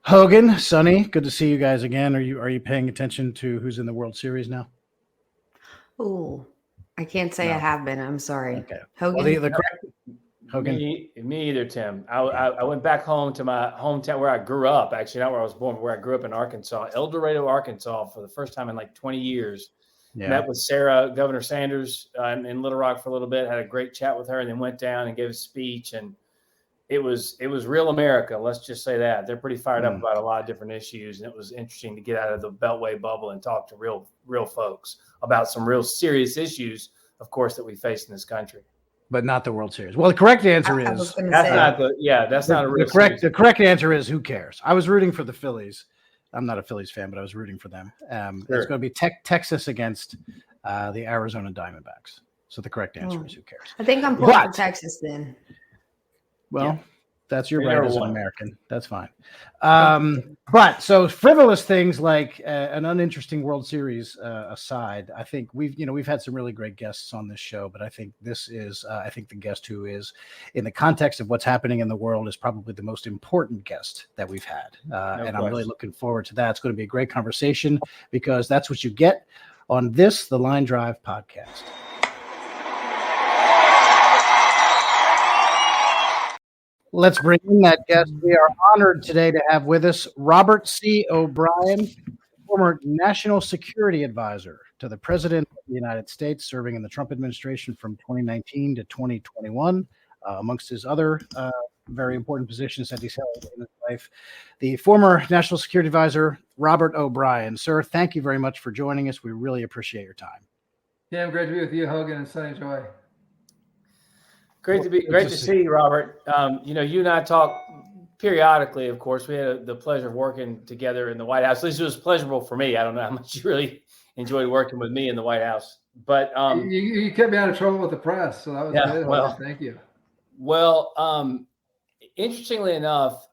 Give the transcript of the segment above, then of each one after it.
Hogan, Sonny, good to see you guys again. Are you paying attention to who's in the World Series now? Oh, I can't say I No. have been. I'm sorry. Okay. Hogan? Well, the correct Hogan. Me either, Tim. I went back home to my hometown where I grew up. Actually, not where I was born, but where I grew up in Arkansas, El Dorado, Arkansas, for the first time in like 20 years. Yeah. Met with Sarah, Governor Sanders, in Little Rock for a little bit. Had a great chat with her, and then went down and gave a speech. And it was real America. Let's just say that they're pretty fired up about a lot of different issues, and it was interesting to get out of the Beltway bubble and talk to real folks about some real serious issues, of course, that we face in this country. But not the World Series. Well, the correct answer is that's not a real series. The correct answer is who cares? I was rooting for the Phillies. I'm not a Phillies fan, but I was rooting for them. It's going to be Texas against the Arizona Diamondbacks. So the correct answer is who cares? I think I'm pulling for Texas then. Well, that's your right as an American. That's fine. But so frivolous things like an uninteresting World Series aside, I think we've had some really great guests on this show, but I think this is I think the guest who is, in the context of what's happening in the world, is probably the most important guest that we've had. And I'm really looking forward to that. It's going to be a great conversation because that's what you get on the Line Drive podcast. Let's bring in that guest. We are honored today to have with us Robert C. O'Brien, former National Security Advisor to the President of the United States, serving in the Trump administration from 2019 to 2021, amongst his other very important positions that he's held in his life. The former National Security Advisor, Robert O'Brien. Sir, thank you very much for joining us. We really appreciate your time. Yeah, I'm great to be with you, Hogan, and Sonny Joy. Great to see you, Robert. You and I talk periodically, of course. We had the pleasure of working together in the White House. At least it was pleasurable for me. I don't know how much you really enjoyed working with me in the White House. But you kept me out of trouble with the press, so that was good. Well, thank you. Well, interestingly enough,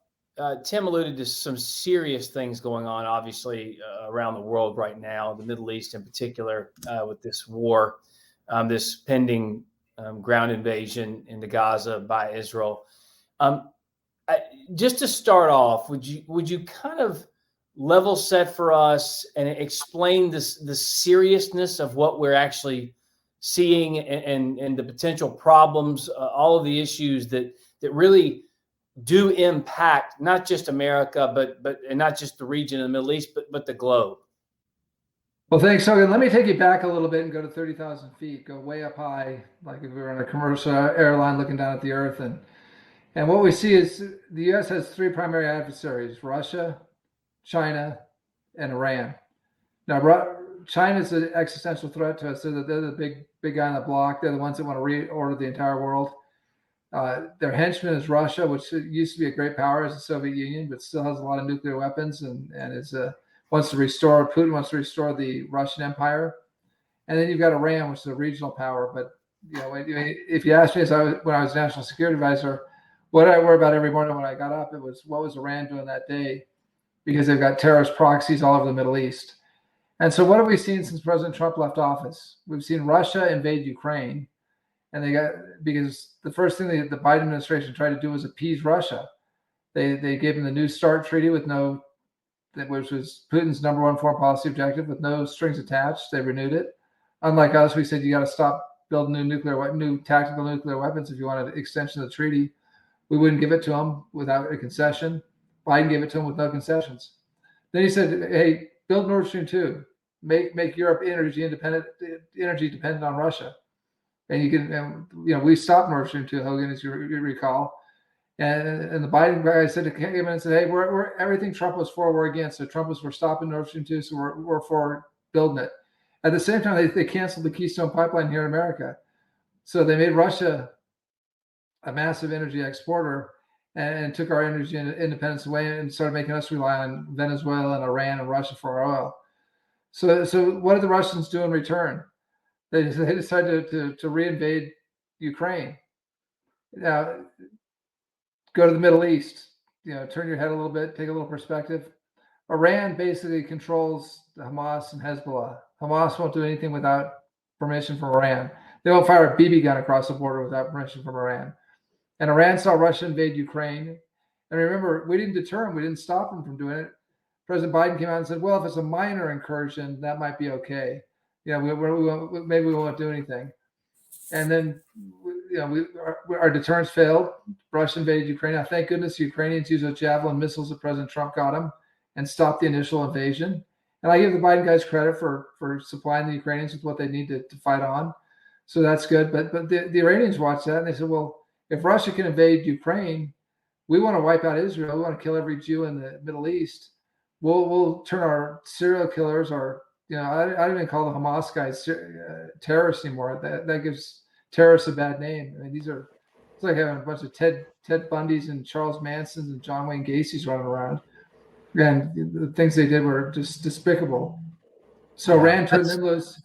Tim alluded to some serious things going on, obviously, around the world right now, the Middle East in particular, with this war, this pending ground invasion into Gaza by Israel. Just to start off, would you kind of level set for us and explain the seriousness of what we're actually seeing and the potential problems, all of the issues that really do impact not just America, but and not just the region in the Middle East, but the globe? Well, thanks, Hogan. Let me take you back a little bit and go to 30,000 feet, go way up high, like if we were on a commercial airline looking down at the earth. And what we see is the U.S. has three primary adversaries: Russia, China, and Iran. Now, China is an existential threat to us. They're the big guy on the block. They're the ones that want to reorder the entire world. Their henchman is Russia, which used to be a great power as the Soviet Union, but still has a lot of nuclear weapons and is Putin wants to restore the Russian Empire. And then you've got Iran, which is a regional power. But if you ask me, when I was National Security Advisor, what I worry about every morning when I got up, it was what was Iran doing that day, because they've got terrorist proxies all over the Middle East. And so what have we seen since President Trump left office? We've seen Russia invade Ukraine, and because the first thing the Biden administration tried to do was appease Russia. They gave them the New START treaty which was Putin's number one foreign policy objective, with no strings attached. They renewed it. Unlike us, we said you got to stop building new tactical nuclear weapons if you want an extension of the treaty. We wouldn't give it to them without a concession. Biden gave it to them with no concessions. Then he said, "Hey, build Nord Stream 2. Make Europe energy dependent on Russia." And we stopped Nord Stream 2, Hogan, as you recall. And the Biden guy came in and said, "Hey, we're everything Trump was for, we're against." So Trump was for stopping Nord Stream 2, so we're for building it. At the same time, they canceled the Keystone Pipeline here in America. So they made Russia a massive energy exporter and took our energy independence away and started making us rely on Venezuela and Iran and Russia for our oil. So what did the Russians do in return? They decided to reinvade Ukraine. Now, go to the Middle East, turn your head a little bit, take a little perspective. Iran basically controls Hamas and Hezbollah. Hamas won't do anything without permission from Iran. They won't fire a BB gun across the border without permission from Iran. And Iran saw Russia invade Ukraine, And remember, we didn't deter him. We didn't stop him from doing it. President Biden came out and said, well, if it's a minor incursion, that might be okay. Maybe we won't do anything. And then, our deterrence failed. Russia invaded Ukraine. Now, thank goodness the Ukrainians used those Javelin missiles that President Trump got them and stopped the initial invasion. And I give the Biden guys credit for supplying the Ukrainians with what they need to fight on. So that's good. But the Iranians watched that and they said, well, if Russia can invade Ukraine, we want to wipe out Israel. We want to kill every Jew in the Middle East. We'll turn our serial killers, I don't even call the Hamas guys terrorists anymore. That gives terrorists a bad name. I mean, it's like having a bunch of Ted Bundys and Charles Mansons and John Wayne Gacy's running around. And the things they did were just despicable. So Iran turned them loose.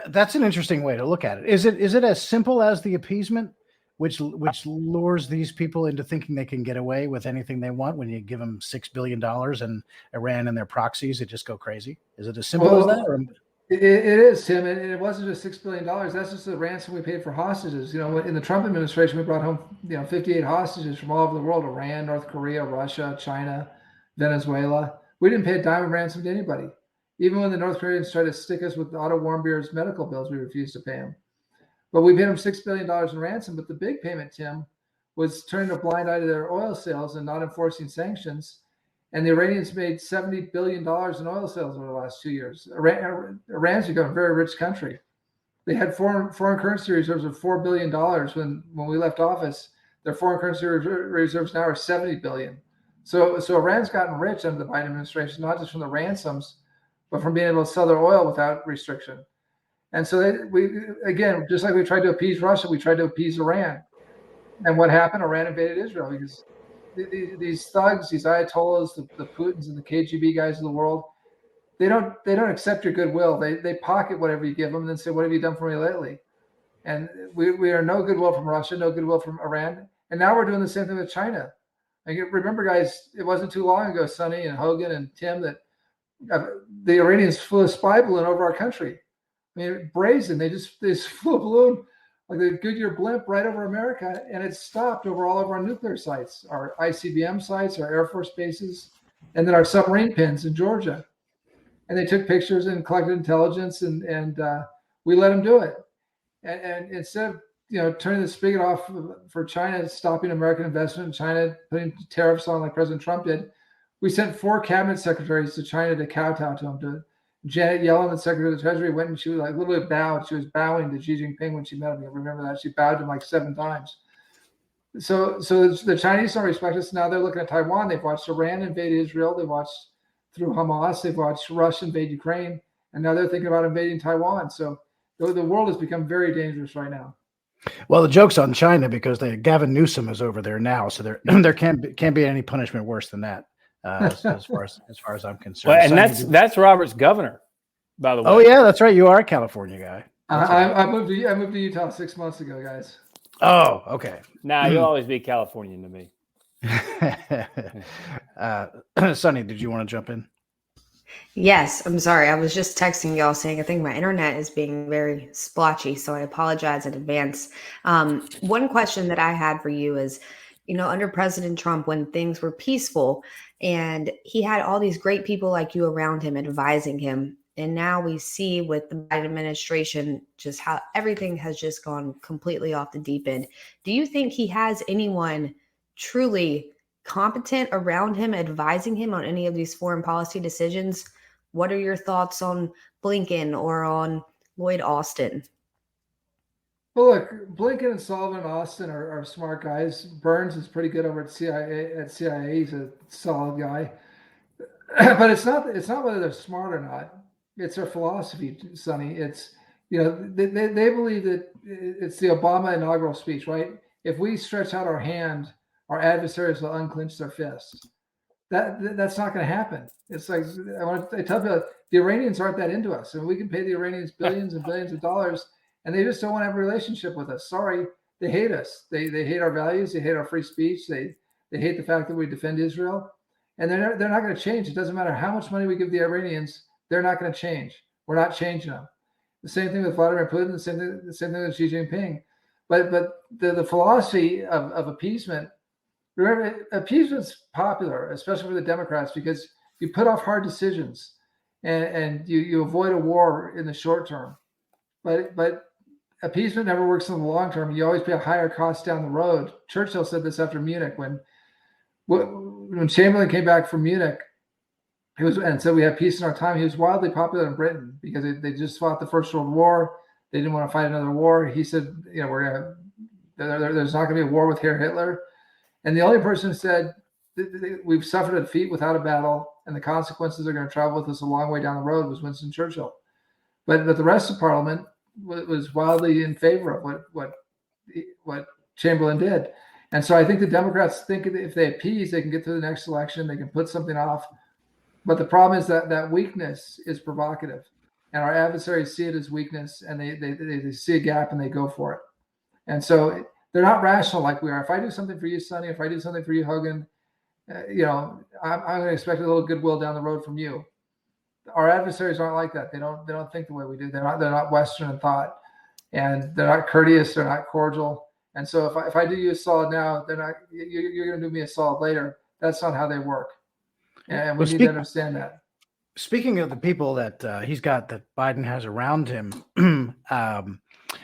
That's an interesting way to look at it. Is it as simple as the appeasement, which lures these people into thinking they can get away with anything they want when you give them $6 billion and Iran and their proxies, it just go crazy? Is it as simple as that? Or? It is, Tim. And it wasn't just $6 billion. That's just the ransom we paid for hostages. In the Trump administration, we brought home 58 hostages from all over the world: Iran, North Korea, Russia, China, Venezuela. We didn't pay a dime of ransom to anybody. Even when the North Koreans tried to stick us with Otto Warmbier's medical bills, we refused to pay them. But we paid them $6 billion in ransom. But the big payment, Tim, was turning a blind eye to their oil sales and not enforcing sanctions. And the Iranians made $70 billion in oil sales over the last 2 years. Iran's become a very rich country. They had foreign currency reserves of $4 billion when we left office. Their foreign currency reserves now are $70 billion. So Iran's gotten rich under the Biden administration, not just from the ransoms, but from being able to sell their oil without restriction. And so we just like we tried to appease Russia, we tried to appease Iran. And what happened? Iran invaded Israel because these thugs, these ayatollahs, the Putins and the KGB guys of the world, they don't accept your goodwill. They pocket whatever you give them and then say, what have you done for me lately? And we are no goodwill from Russia, no goodwill from Iran. And now we're doing the same thing with China. Remember, guys, it wasn't too long ago, Sonny and Hogan and Tim, that the Iranians flew a spy balloon over our country. I mean, brazen. They just flew a balloon like the Goodyear blimp right over America, and it stopped over all of our nuclear sites, our ICBM sites, our Air Force bases, and then our submarine pins in Georgia. And they took pictures and collected intelligence, and we let them do it. And instead of turning the spigot off for China, stopping American investment in China, putting tariffs on like President Trump did, we sent 4 cabinet secretaries to China to kowtow to them. Janet Yellen, the Secretary of the Treasury, went and she was like literally bowed. She was bowing to Xi Jinping when she met him. You remember that? She bowed to him like 7 times. So the Chinese don't respect us. Now they're looking at Taiwan. They've watched Iran invade Israel. They watched through Hamas. They've watched Russia invade Ukraine. And now they're thinking about invading Taiwan. So the world has become very dangerous right now. Well, the joke's on China because Gavin Newsom is over there now. So there can't be any punishment worse than that. As far as I'm concerned. Well, and that's Robert's governor, by the way. Oh yeah, that's right. You are a California guy. I moved to Utah 6 months ago, guys. Oh, okay. Nah, you'll always be Californian to me. Sonny, did you want to jump in? Yes, I'm sorry. I was just texting y'all saying I think my internet is being very splotchy, so I apologize in advance. One question that I had for you is, under President Trump, when things were peaceful and he had all these great people like you around him advising him, and now we see with the Biden administration just how everything has just gone completely off the deep end. Do you think he has anyone truly competent around him advising him on any of these foreign policy decisions? What are your thoughts on Blinken or on Lloyd Austin? Well, look, Blinken and Sullivan and Austin are smart guys. Burns is pretty good over at CIA. He's a solid guy. But it's not whether they're smart or not. It's their philosophy, Sonny. It's they believe that it's the Obama inaugural speech, right? If we stretch out our hand, our adversaries will unclench their fists. That's not going to happen. It's like I tell people, the Iranians aren't that into us, and we can pay the Iranians billions and billions of dollars, and they just don't want to have a relationship with us. Sorry, they hate us. They hate our values. They hate our free speech. They hate the fact that we defend Israel, and they're not going to change. It doesn't matter how much money we give the Iranians. They're not going to change. We're not changing them. The same thing with Vladimir Putin. The same thing with Xi Jinping. But the philosophy of appeasement remember, appeasement's popular, especially for the Democrats, because you put off hard decisions and you avoid a war in the short term. But appeasement never works in the long term. You always pay a higher cost down the road. Churchill said this after Munich when Chamberlain came back from Munich. And said we have peace in our time. He was wildly popular in Britain because they just fought the First World War. They didn't want to fight another war. He said, there's not going to be a war with Hitler. And the only person who said we've suffered a defeat without a battle, and the consequences are going to travel with us a long way down the road was Winston Churchill. But the rest of Parliament was wildly in favor of what Chamberlain did. And so I think the Democrats think if they appease, they can get to the next election. They can put something off. But the problem is that weakness is provocative, and our adversaries see it as weakness, and they see a gap and they go for it. And so they're not rational like we are. If I do something for you, Sonny, if I do something for you, Hogan, I'm going to expect a little goodwill down the road from you. Our adversaries aren't like that. They don't think the way we do. They're not Western in thought, and they're not courteous. They're not cordial. And so if I do you a solid now, they're not. You're going to do me a solid later. That's not how they work. And we need to understand that. Speaking of the people that he's got, that Biden has around him,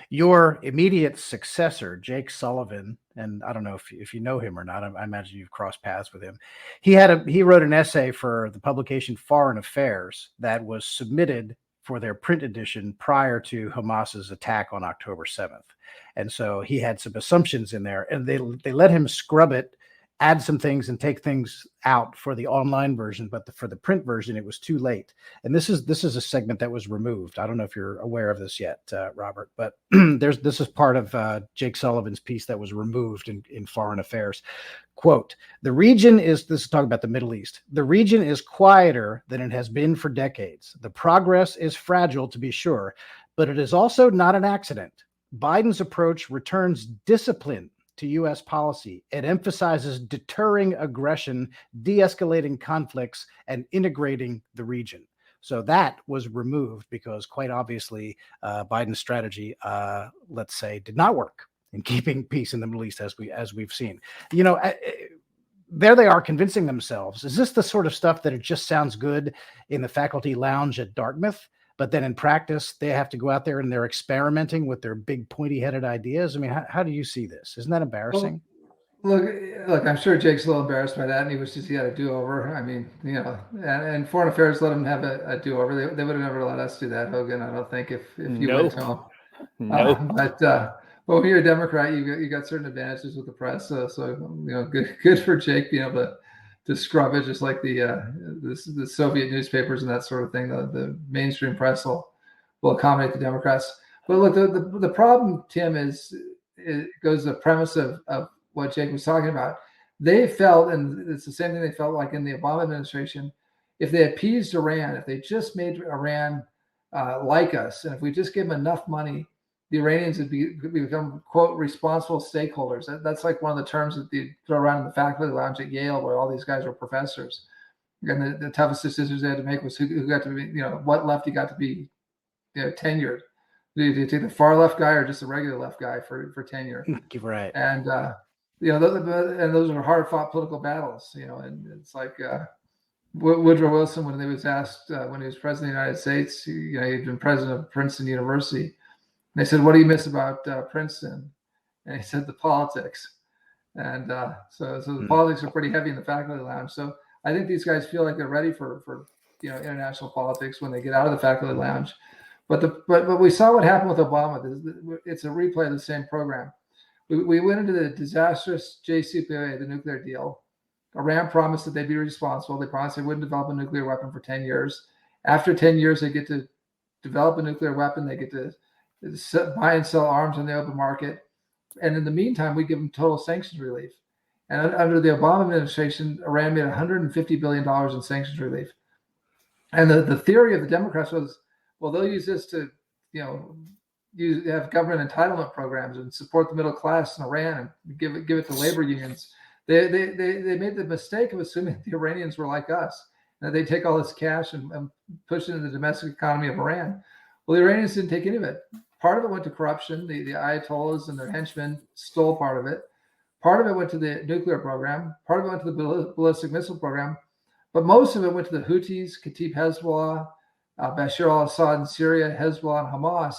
your immediate successor, Jake Sullivan, and I don't know if you know him or not. I imagine you've crossed paths with him. He wrote an essay for the publication Foreign Affairs that was submitted for their print edition prior to Hamas's attack on October 7th. And so he had some assumptions in there, and they let him scrub it, add some things and take things out for the online version, but for the print version, it was too late. And this is a segment that was removed. I don't know if you're aware of this yet, Robert, but this is part of Jake Sullivan's piece that was removed in Foreign Affairs. Quote, this is talking about the Middle East. The region is quieter than it has been for decades. The progress is fragile, to be sure, but it is also not an accident. Biden's approach returns discipline to U.S. policy. It emphasizes deterring aggression, de-escalating conflicts, and integrating the region. So that was removed because, quite obviously, Biden's strategy, let's say, did not work in keeping peace in the Middle East, as we've seen. There they are convincing themselves. Is this the sort of stuff that it just sounds good in the faculty lounge at Dartmouth, but then in practice, they have to go out there and they're experimenting with their big pointy-headed ideas? I mean, how do you see this? Isn't that embarrassing? Well, look, I'm sure Jake's a little embarrassed by that, and he wishes he had a do-over. I mean, and Foreign Affairs let him have a do-over. They would have never let us do that, Hogan. I don't think if you went to him. No. But when you're a Democrat, you got certain advantages with the press. So good for Jake being able to scrub it, just like the Soviet newspapers and that sort of thing. The mainstream press will accommodate the Democrats. But look, the problem, Tim, it goes to the premise of what Jake was talking about. They felt, and it's the same thing they felt like in the Obama administration, if they appeased Iran, if they just made Iran like us, and if we just give them enough money, the Iranians would become, quote, responsible stakeholders. That's like one of the terms that they throw around in the faculty lounge at Yale, where all these guys were professors. And the toughest decisions they had to make was who got to be, what lefty got to be tenured. Do you take the far left guy or just a regular left guy for tenure? Right. And, those are hard fought political battles, and it's like Woodrow Wilson, when he was asked, when he was president of the United States, he'd been president of Princeton University. They said, "What do you miss about Princeton?" And he said, "The politics." And so the politics are pretty heavy in the faculty lounge. So I think these guys feel like they're ready for international politics when they get out of the faculty lounge. But we saw what happened with Obama. It's a replay of the same program. We went into the disastrous JCPOA, the nuclear deal. Iran promised that they'd be responsible. They promised they wouldn't develop a nuclear weapon for 10 years. After 10 years, they get to develop a nuclear weapon. They get to buy and sell arms on the open market. And in the meantime, we give them total sanctions relief. And under the Obama administration, Iran made $150 billion in sanctions relief. And the theory of the Democrats was, well, they'll use this to, have government entitlement programs and support the middle class in Iran and give it to labor unions. They made the mistake of assuming the Iranians were like us, and that they take all this cash and push it into the domestic economy of Iran. Well, the Iranians didn't take any of it. Part of it went to corruption. The Ayatollahs and their henchmen stole part of it. Part of it went to the nuclear program. Part of it went to the ballistic missile program. But most of it went to the Houthis, Kataib Hezbollah, Bashar al-Assad in Syria, Hezbollah, and Hamas,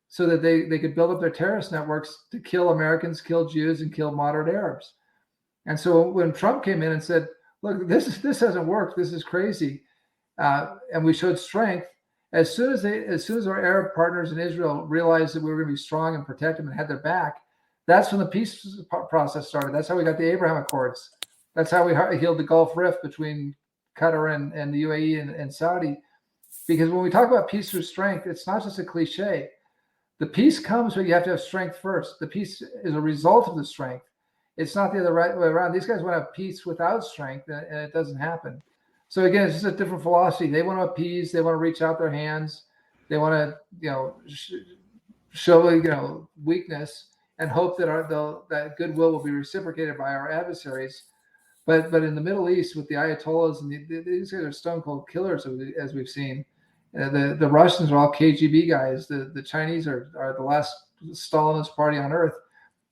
so that they could build up their terrorist networks to kill Americans, kill Jews, and kill moderate Arabs. And so when Trump came in and said, look, this hasn't worked, this is crazy, and we showed strength, as soon as our Arab partners in Israel realized that we were going to be strong and protect them and had their back, that's when the peace process started. That's how we got the Abraham Accords. That's how we healed the Gulf Rift between Qatar and the UAE and Saudi. Because when we talk about peace through strength, it's not just a cliche. The peace comes, but you have to have strength first. The peace is a result of the strength. It's not the other way around. These guys want to have peace without strength, and it doesn't happen. So again, it's just a different philosophy. They want to appease. They want to reach out their hands. They want to, show, weakness and hope that that goodwill will be reciprocated by our adversaries. But in the Middle East, with the Ayatollahs, and these guys are stone cold killers, as we've seen. The Russians are all KGB guys. The Chinese are the last Stalinist party on earth.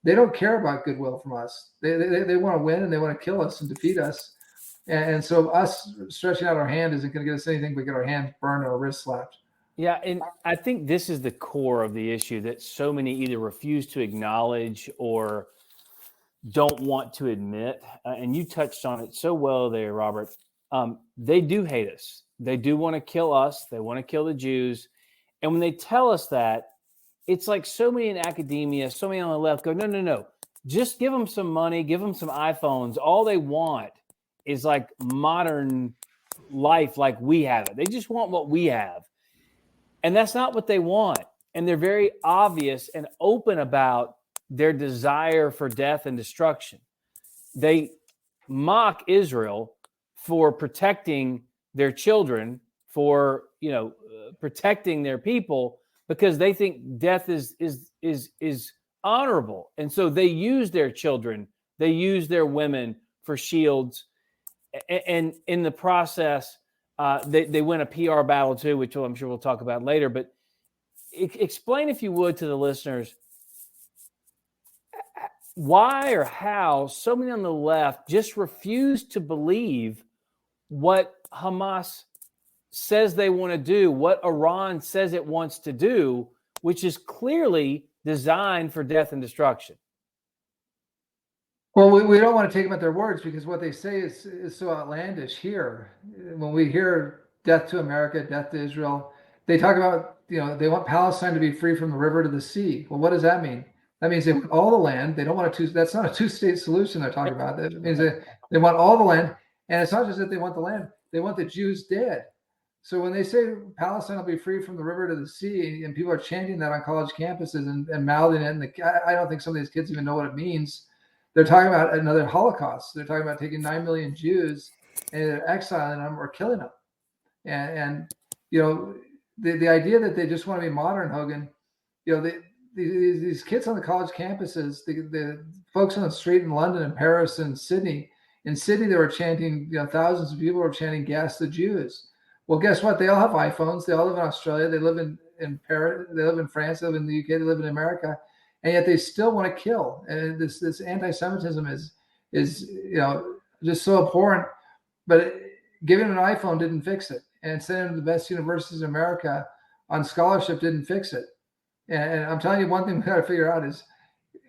They don't care about goodwill from us. They want to win, and they want to kill us and defeat us. And so us stretching out our hand isn't going to get us anything but get our hands burned or our wrists slapped. Yeah, and I think this is the core of the issue that so many either refuse to acknowledge or don't want to admit. And you touched on it so well there, Robert. They do hate us. They do want to kill us. They want to kill the Jews. And when they tell us that, it's like so many in academia, so many on the left go, no. Just give them some money, give them some iPhones. All they want is like modern life like we have it. They just want what we have. And that's not what they want. And they're very obvious and open about their desire for death and destruction. They mock Israel for protecting their children, for protecting their people, because they think death is honorable. And so they use their children, they use their women for shields. And in the process, they win a PR battle too, which I'm sure we'll talk about later. But explain, if you would, to the listeners, why or how so many on the left just refuse to believe what Hamas says they want to do, what Iran says it wants to do, which is clearly designed for death and destruction. Well, we don't want to take them at their words, because what they say is so outlandish here. When we hear death to America, death to Israel, they talk about, they want Palestine to be free from the river to the sea. Well, what does that mean? That means they want all the land. They don't want that's not a two-state solution they're talking about. That means they want all the land. And it's not just that they want the land, they want the Jews dead. So when they say Palestine will be free from the river to the sea, and people are chanting that on college campuses and mouthing it, and I don't think some of these kids even know what it means. They're talking about another Holocaust. They're talking about taking 9 million Jews and they're exiling them or killing them. And the idea that they just want to be modern, Hogan, these kids on the college campuses, the folks on the street in London and Paris and Sydney. In Sydney, they were chanting, thousands of people were chanting "Gas the Jews." Well, guess what? They all have iPhones. They all live in Australia. They live in Paris. They live in France. They live in the UK. They live in America. And yet they still want to kill. And this anti-Semitism is just so abhorrent. But giving them an iPhone didn't fix it. And sending them to the best universities in America on scholarship didn't fix it. And I'm telling you, one thing we got to figure out is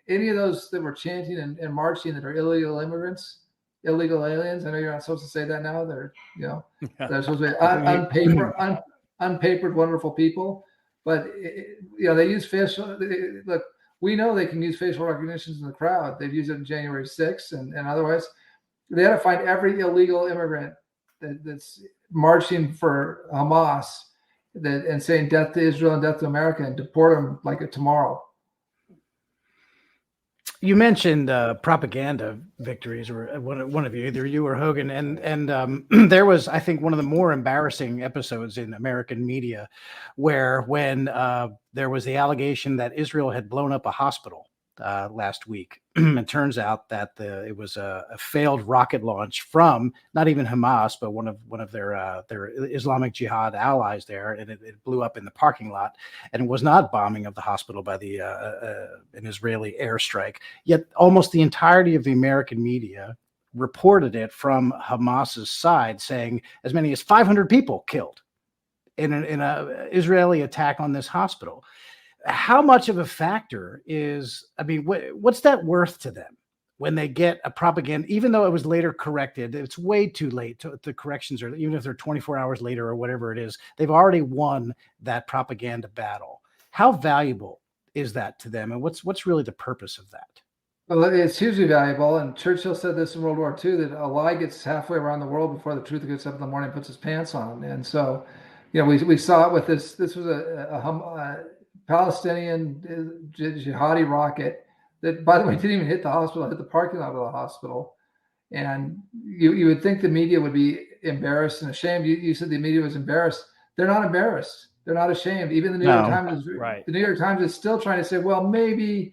any of those that were chanting and marching that are illegal immigrants, illegal aliens. I know you're not supposed to say that now. They're they're supposed to be unpapered, wonderful people. But they use facial. Look, we know they can use facial recognitions in the crowd. They've used it on January 6th and otherwise. They had to find every illegal immigrant that's marching for Hamas and saying death to Israel and death to America and deport them like tomorrow. You mentioned propaganda victories, or one of you, either you or Hogan, and there was, I think, one of the more embarrassing episodes in American media, where when there was the allegation that Israel had blown up a hospital last week. It turns out that it was a failed rocket launch from not even Hamas, but one of their Islamic Jihad allies there, and it blew up in the parking lot. And it was not bombing of the hospital by an Israeli airstrike. Yet almost the entirety of the American media reported it from Hamas's side, saying as many as 500 people killed in a Israeli attack on this hospital. How much of a factor is, I mean, what's that worth to them when they get a propaganda, even though it was later corrected? It's way too late. The corrections are, even if they're 24 hours later or whatever it is, they've already won that propaganda battle. How valuable is that to them? And what's really the purpose of that? Well, it's hugely valuable. And Churchill said this in World War II, that a lie gets halfway around the world before the truth gets up in the morning and puts his pants on. And so, we saw it with this. This was a Palestinian jihadi rocket that, by the way, didn't even hit the hospital, hit the parking lot of the hospital. And you would think the media would be embarrassed and ashamed. You said the media was embarrassed. They're not embarrassed. They're not ashamed. Even the New York Times the New York Times is still trying to say, well, maybe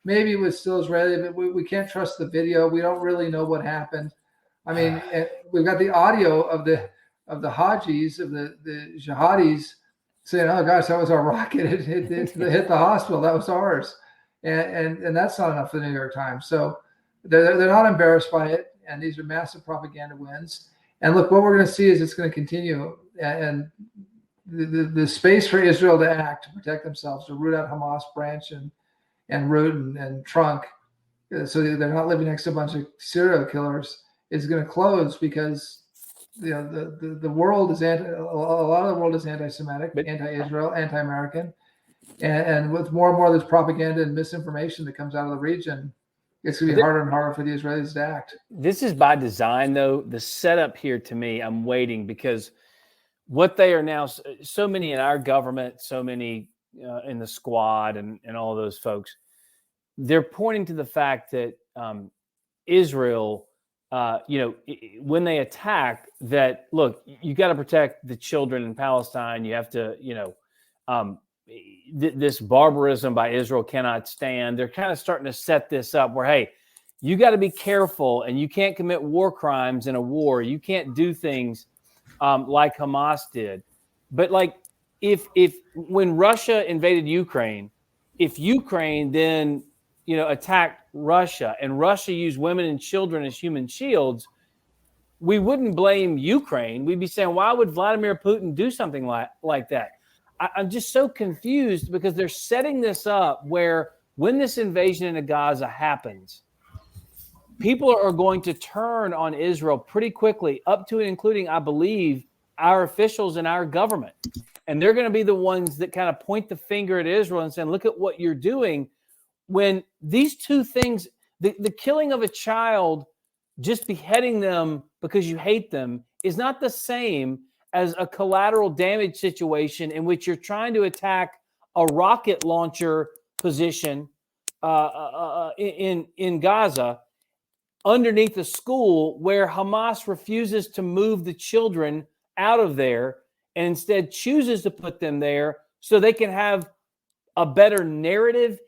it was still Israeli, but we can't trust the video. We don't really know what happened. I mean, we've got the audio of the Hajis, of the jihadis, saying, "Oh gosh, that was our rocket. It hit the hospital. That was ours," and that's not enough for the New York Times. So they're not embarrassed by it, and these are massive propaganda wins. And look, what we're going to see is it's going to continue, and the space for Israel to act, to protect themselves, to root out Hamas branch and root and trunk, so they're not living next to a bunch of serial killers, is going to close, because the world is a lot of the world is anti-Semitic, anti-Israel, anti-American, and with more and more of this propaganda and misinformation that comes out of the region, it's going to be harder and harder for the Israelis to act. This is by design, though. The setup here, to me, I'm waiting, because what they are now, so many in our government, so many in the squad and all those folks, they're pointing to the fact that Israel, when they attack, that, look, you got to protect the children in Palestine. You have to, this barbarism by Israel cannot stand. They're kind of starting to set this up where, hey, you got to be careful, and you can't commit war crimes in a war. You can't do things like Hamas did. But like, if when Russia invaded Ukraine, if Ukraine then attacked Russia, and Russia used women and children as human shields, we wouldn't blame Ukraine. We'd be saying, why would Vladimir Putin do something like that? I'm just so confused, because they're setting this up where, when this invasion into Gaza happens, people are going to turn on Israel pretty quickly, up to and including, I believe, our officials in our government. And they're going to be the ones that kind of point the finger at Israel and saying, look at what you're doing. When these two things, the killing of a child, just beheading them because you hate them, is not the same as a collateral damage situation in which you're trying to attack a rocket launcher position in Gaza, underneath a school, where Hamas refuses to move the children out of there and instead chooses to put them there so they can have a better narrative.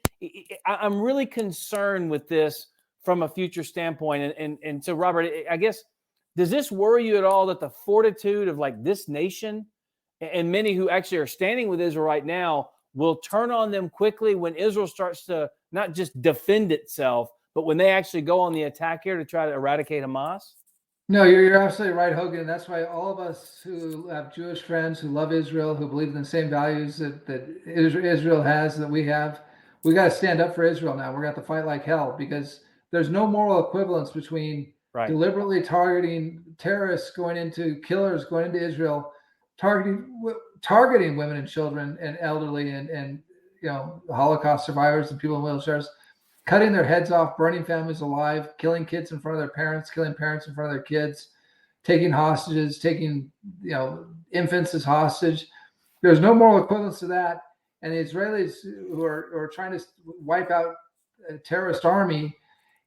I'm really concerned with this from a future standpoint. And so, Robert, I guess, does this worry you at all, that the fortitude of like this nation and many who actually are standing with Israel right now will turn on them quickly when Israel starts to not just defend itself, but when they actually go on the attack here to try to eradicate Hamas? No, you're absolutely right, Hogan. That's why all of us who have Jewish friends, who love Israel, who believe in the same values that Israel has, that we have, we got to stand up for Israel now. We're going to have to fight like hell, because there's no moral equivalence between deliberately targeting terrorists, killers going into Israel, targeting women and children and elderly and Holocaust survivors and people in wheelchairs, cutting their heads off, burning families alive, killing kids in front of their parents, killing parents in front of their kids, taking hostages, taking infants as hostage. There's no moral equivalence to that. And the Israelis who are trying to wipe out a terrorist army,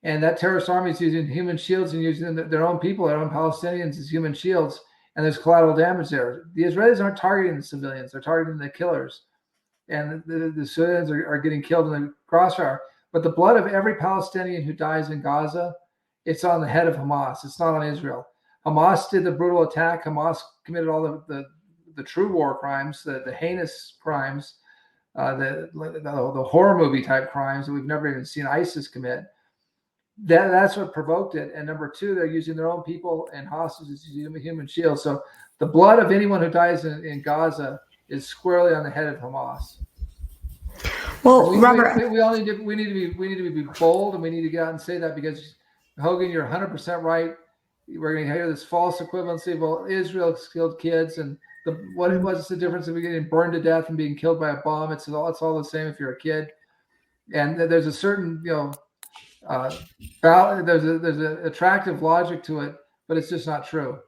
and that terrorist army is using human shields and using their own people, their own Palestinians, as human shields, and there's collateral damage there. The Israelis aren't targeting the civilians; they're targeting the killers, and the civilians are getting killed in the crossfire. But the blood of every Palestinian who dies in Gaza, it's on the head of Hamas. It's not on Israel. Hamas did the brutal attack. Hamas committed all the true war crimes, the heinous crimes, the horror movie type crimes that we've never even seen ISIS commit. That's what provoked it. And number two, they're using their own people and hostages as human shields. So the blood of anyone who dies in Gaza is squarely on the head of Hamas. Well, Robert, we need to be bold, and we need to get out and say that, because Hogan, you're 100% right. We're going to hear this false equivalency. Well, Israel killed kids, and what's the difference of getting burned to death and being killed by a bomb? It's all the same if you're a kid. And there's a certain there's an attractive logic to it, but it's just not true.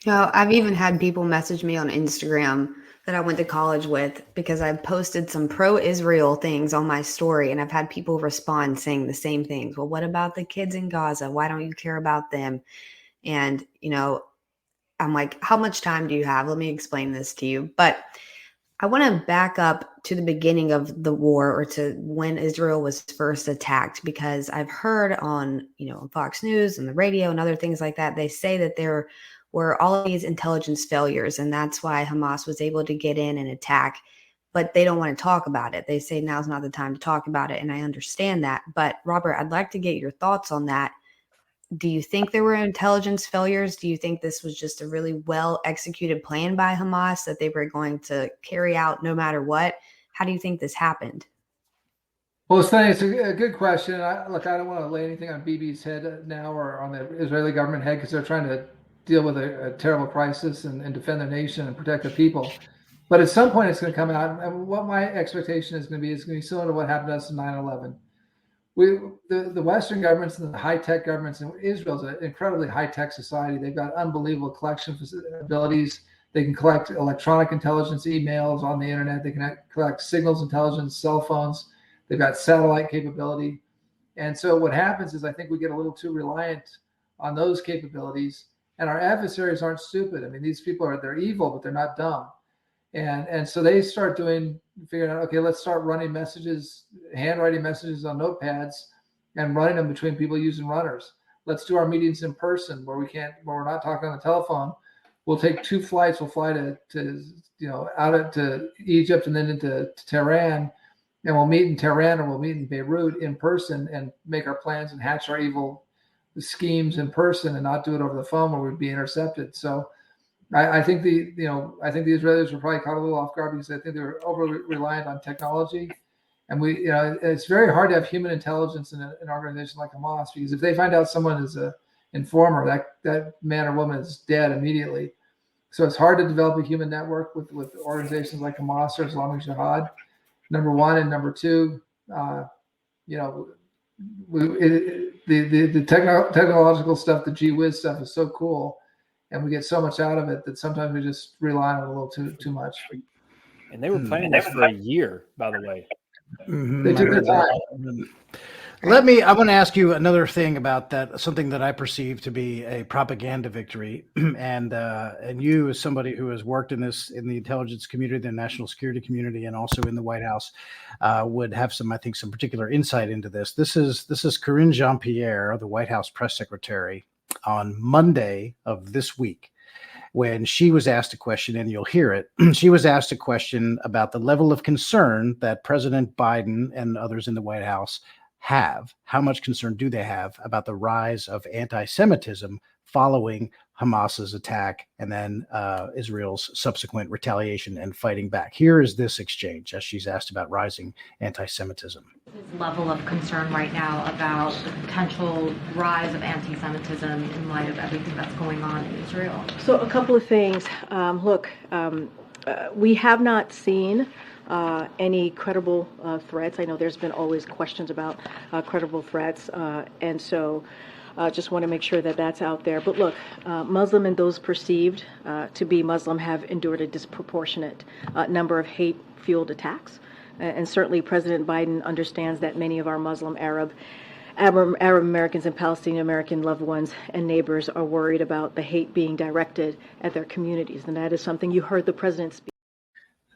I've even had people message me on Instagram that I went to college with because I posted some pro-Israel things on my story, and I've had people respond saying the same things. Well, what about the kids in Gaza? Why don't you care about them? And, I'm like, how much time do you have? Let me explain this to you. But I want to back up to the beginning of the war, or to when Israel was first attacked, because I've heard on Fox News and the radio and other things like that, they say that there were all of these intelligence failures, and that's why Hamas was able to get in and attack. But they don't want to talk about it. They say now's not the time to talk about it, and I understand that. But Robert, I'd like to get your thoughts on that. Do you think there were intelligence failures? Do you think this was just a really well-executed plan by Hamas that they were going to carry out no matter what? How do you think this happened? Well, it's funny. It's a good question. I don't want to lay anything on Bibi's head now or on the Israeli government head, because they're trying to deal with a terrible crisis and defend their nation and protect the people. But at some point, it's going to come out. And what my expectation is going to be similar to what happened to us in 9/11. The Western governments and the high-tech governments, and Israel's an incredibly high-tech society. They've got unbelievable collection abilities. They can collect electronic intelligence, emails on the internet. They can collect signals intelligence, cell phones. They've got satellite capability. And so what happens is, I think we get a little too reliant on those capabilities. And our adversaries aren't stupid. I mean, these people they're evil, but they're not dumb. And so they start figuring out, okay, let's start running messages, handwriting messages on notepads and running them between people using runners. Let's do our meetings in person where we're not talking on the telephone. We'll take 2 flights. We'll fly to Egypt and then into Tehran, and we'll meet in Tehran or we'll meet in Beirut in person and make our plans and hatch our evil schemes in person, and not do it over the phone where we'd be intercepted. So I think the Israelis were probably caught a little off guard, because I think they were over reliant on technology, and it's very hard to have human intelligence in an organization like Hamas, because if they find out someone is an informer, that man or woman is dead immediately. So it's hard to develop a human network with organizations like Hamas or Islamic Jihad. Number one, and number two, the technological stuff, the gee whiz stuff, is so cool, and we get so much out of it that sometimes we just rely on it a little too much. And they were planning this for a year, by the way. They took their time. I want to ask you another thing about that, something that I perceive to be a propaganda victory. And you, as somebody who has worked in the intelligence community, the national security community, and also in the White House, would have some particular insight into this. This is Karine Jean-Pierre, the White House press secretary, on Monday of this week, when she was asked a question, and you'll hear it. She was asked a question about the level of concern that President Biden and others in the White House have. How much concern do they have about the rise of anti-Semitism following Hamas's attack and then Israel's subsequent retaliation and fighting back? Here is this exchange as she's asked about rising anti-Semitism. His level of concern right now about the potential rise of anti-Semitism in light of everything that's going on in Israel? So a couple of things. We have not seen any credible threats. I know there's been always questions about credible threats, and so just want to make sure that that's out there. But look, Muslim and those perceived to be Muslim have endured a disproportionate number of hate-fueled attacks. And certainly President Biden understands that many of our Muslim, Arab Americans and Palestinian American loved ones and neighbors are worried about the hate being directed at their communities. And that is something you heard the president speak.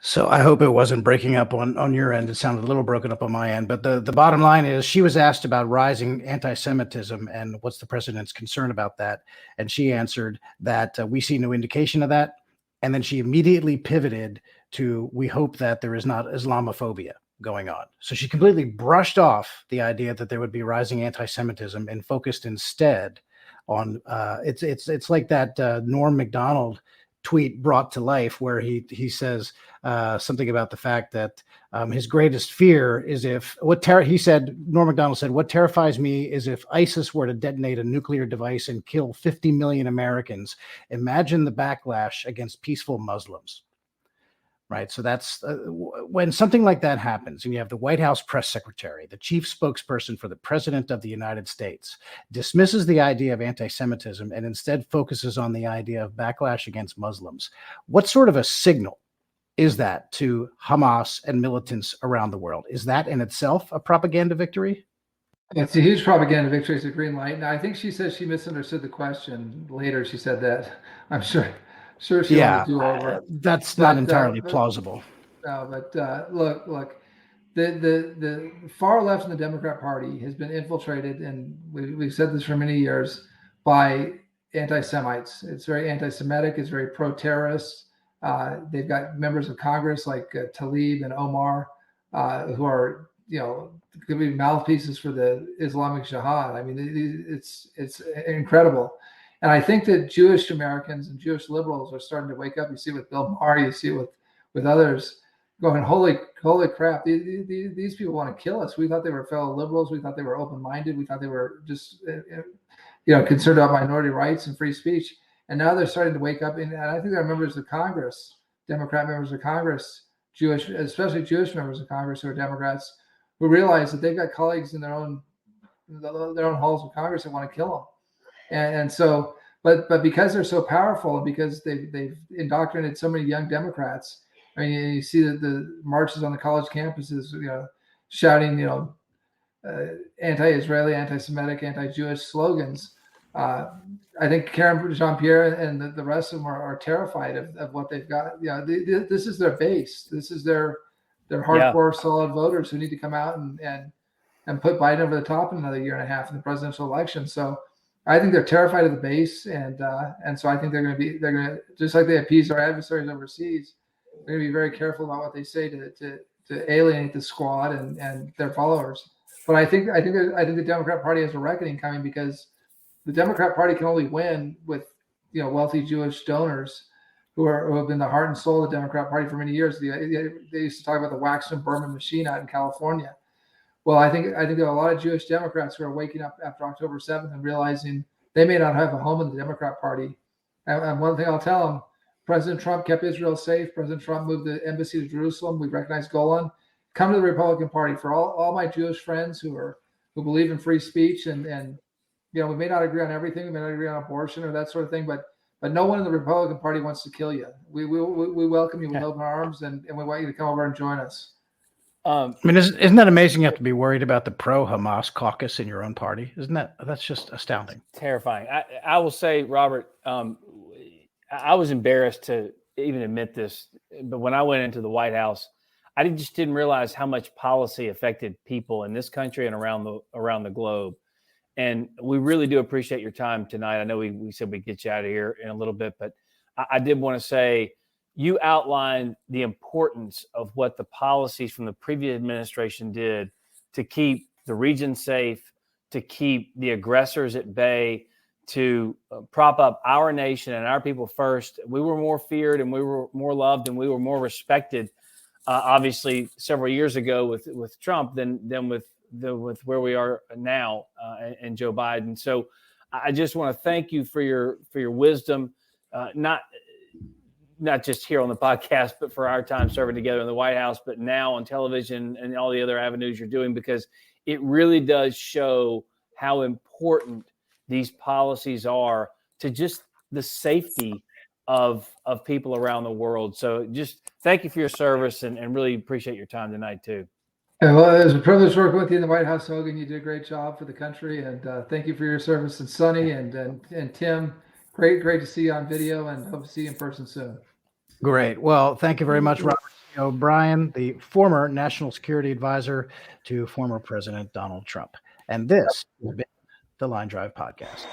So I hope it wasn't breaking up on your end. It sounded a little broken up on my end. But the bottom line is she was asked about rising anti-Semitism and what's the president's concern about that. And she answered that we see no indication of that. And then she immediately pivoted to, we hope that there is not Islamophobia going on. So she completely brushed off the idea that there would be rising anti-Semitism and focused instead on it's like that Norm Macdonald tweet brought to life where he says something about the fact that his greatest fear is if he said, Norm Macdonald said, what terrifies me is if ISIS were to detonate a nuclear device and kill 50 million Americans. Imagine the backlash against peaceful Muslims. Right. So that's when something like that happens and you have the White House press secretary, the chief spokesperson for the president of the United States, dismisses the idea of anti-Semitism and instead focuses on the idea of backlash against Muslims. What sort of a signal is that to Hamas and militants around the world? Is that in itself a propaganda victory? It's a huge propaganda victory. It's a green light. Now, I think she says she misunderstood the question. Later, she said that. I'm sure she wanted to do over. That's not entirely plausible. No, but look, the far left in the Democrat Party has been infiltrated, and we've said this for many years, by anti-Semites. It's very anti-Semitic. It's very pro-terrorist. They've got members of Congress like Tlaib and Omar, who are, could be mouthpieces for the Islamic Jihad. I mean, it's incredible. And I think that Jewish Americans and Jewish liberals are starting to wake up. You see it with Bill Maher, you see it with others going, holy crap, these people want to kill us. We thought they were fellow liberals. We thought they were open-minded. We thought they were just, concerned about minority rights and free speech. And now they're starting to wake up. And I think there are members of Congress, Democrat members of Congress, especially Jewish members of Congress who are Democrats, who realize that they've got colleagues in their own halls of Congress that want to kill them. And so, but because they're so powerful and because they've indoctrinated so many young Democrats, I mean, you see that the marches on the college campuses, shouting, anti-Israeli, anti-Semitic, anti-Jewish slogans. I think Karen Jean-Pierre and the rest of them are terrified of what they've got. This is their base. This is their hardcore, solid voters who need to come out and put Biden over the top in another year and a half in the presidential election. So I think they're terrified of the base, and so I think they're going to just like they appease our adversaries overseas. They're going to be very careful about what they say to alienate the squad and their followers. But I think the Democrat Party has a reckoning coming, because the Democrat Party can only win with wealthy Jewish donors who have been the heart and soul of the Democrat Party for many years. They used to talk about the Waxman Berman machine out in California. Well, I think there are a lot of Jewish Democrats who are waking up after October 7th and realizing they may not have a home in the Democrat Party. And one thing I'll tell them, President Trump kept Israel safe. President Trump moved the embassy to Jerusalem. We recognize Golan. Come to the Republican Party. For all my Jewish friends who believe in free speech, and we may not agree on everything. We may not agree on abortion or that sort of thing, but no one in the Republican Party wants to kill you. We welcome you with open arms, and we want you to come over and join us. I mean, isn't that amazing? You have to be worried about the pro-Hamas caucus in your own party. That's just astounding. Terrifying. I will say, Robert, I was embarrassed to even admit this, but when I went into the White House, I just didn't realize how much policy affected people in this country and around the globe. And we really do appreciate your time tonight. I know we said we'd get you out of here in a little bit, but I did want to say, you outlined the importance of what the policies from the previous administration did to keep the region safe, to keep the aggressors at bay, to prop up our nation and our people first. We were more feared and we were more loved and we were more respected, obviously, several years ago with Trump than with where we are now and Joe Biden. So I just want to thank you for your wisdom, not just here on the podcast, but for our time serving together in the White House, but now on television and all the other avenues you're doing, because it really does show how important these policies are to just the safety of people around the world. So just thank you for your service and really appreciate your time tonight too. Yeah, well, it was a privilege working with you in the White House, Hogan. You did a great job for the country, and thank you for your service. And Sonny and Tim, great to see you on video, and hope to see you in person soon. Great. Well, thank you very much, Robert. O'Brien, the former national security advisor to former President Donald Trump. And this has been the Line Drive Podcast.